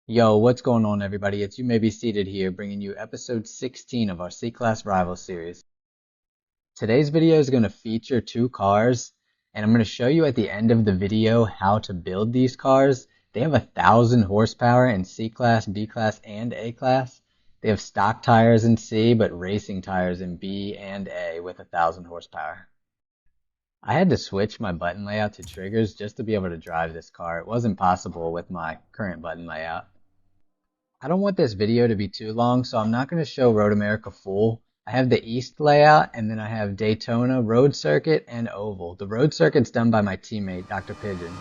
Yo, what's going on, everybody? It's You May Be Seated here, bringing you episode 16 of our C-Class Rival series. Today's video is going to feature two cars, and I'm going to show you at the end of the video how to build these cars. They have 1,000 horsepower in C-Class, B-Class, and A-Class. They have stock tires in C, but racing tires in B and A with 1,000 horsepower. I had to switch my button layout to triggers just to be able to drive this car. It wasn't possible with my current button layout. I don't want this video to be too long, so I'm not going to show Road America full. I have the East layout, and then I have Daytona, Road Circuit, and Oval. The Road Circuit's done by my teammate, Dr. Pigeon.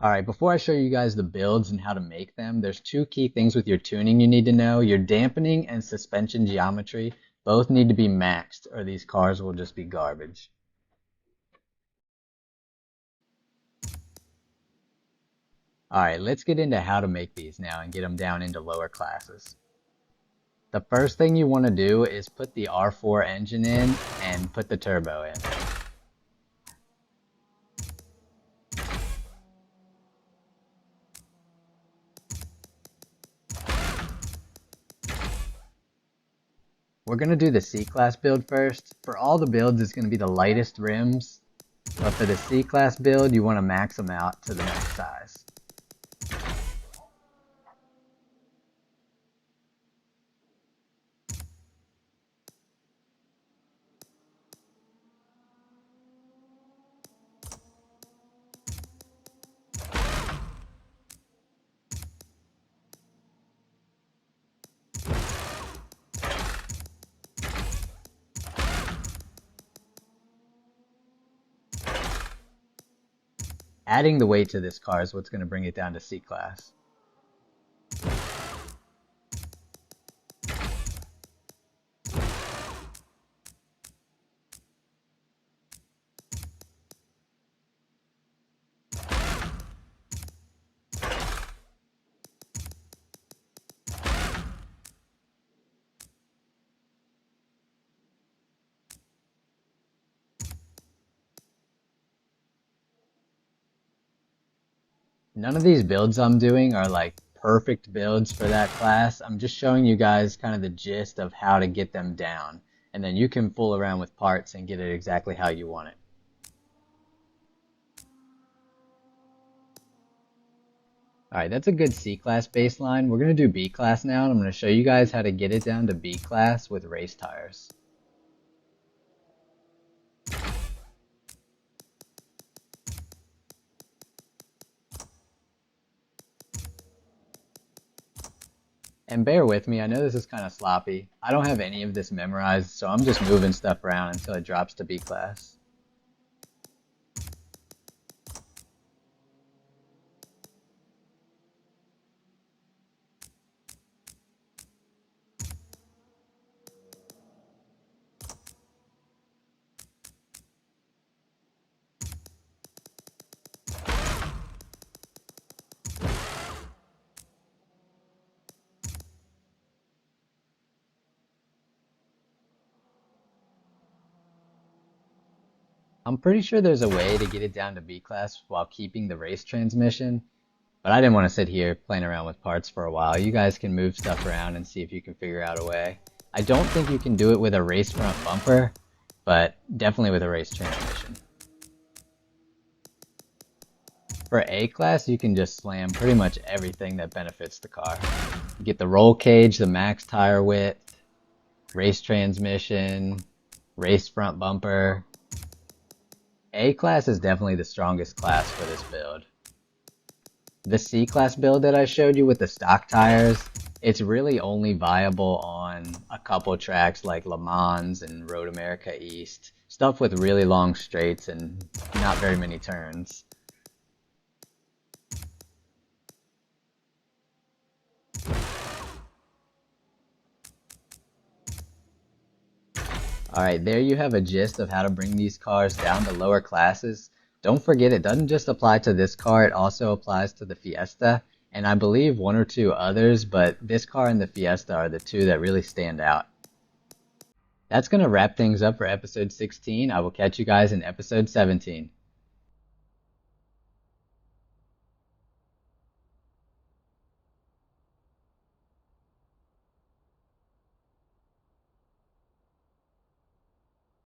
Alright, before I show you guys the builds and how to make them, there's two key things with your tuning you need to know. Your dampening and suspension geometry both need to be maxed, or these cars will just be garbage. Alright, let's get into how to make these now and get them down into lower classes. The first thing you want to do is put the R4 engine in and put the turbo in. We're going to do the C-Class build first. For all the builds, it's going to be the lightest rims, but for the C-Class build, you want to max them out to the max size. Adding the weight to this car is what's going to bring it down to C-Class. None of these builds I'm doing are like perfect builds for that class. I'm just showing you guys kind of the gist of how to get them down. And then you can fool around with parts and get it exactly how you want it. Alright, that's a good C-Class baseline. We're going to do B-Class now, and I'm going to show you guys how to get it down to B-Class with race tires. And bear with me, I know this is kind of sloppy. I don't have any of this memorized, so I'm just moving stuff around until it drops to B-Class. I'm pretty sure there's a way to get it down to B-Class while keeping the race transmission, but I didn't want to sit here playing around with parts for a while. You guys can move stuff around and see if you can figure out a way. I don't think you can do it with a race front bumper, but definitely with a race transmission. For A-Class, you can just slam pretty much everything that benefits the car. You get the roll cage, the max tire width, race transmission, race front bumper. A-Class is definitely the strongest class for this build. The C-Class build that I showed you with the stock tires, it's really only viable on a couple tracks like Le Mans and Road America East. Stuff with really long straights and not very many turns. Alright, there you have a gist of how to bring these cars down to lower classes. Don't forget, it doesn't just apply to this car, it also applies to the Fiesta, and I believe one or two others, but this car and the Fiesta are the two that really stand out. That's going to wrap things up for episode 16. I will catch you guys in episode 17.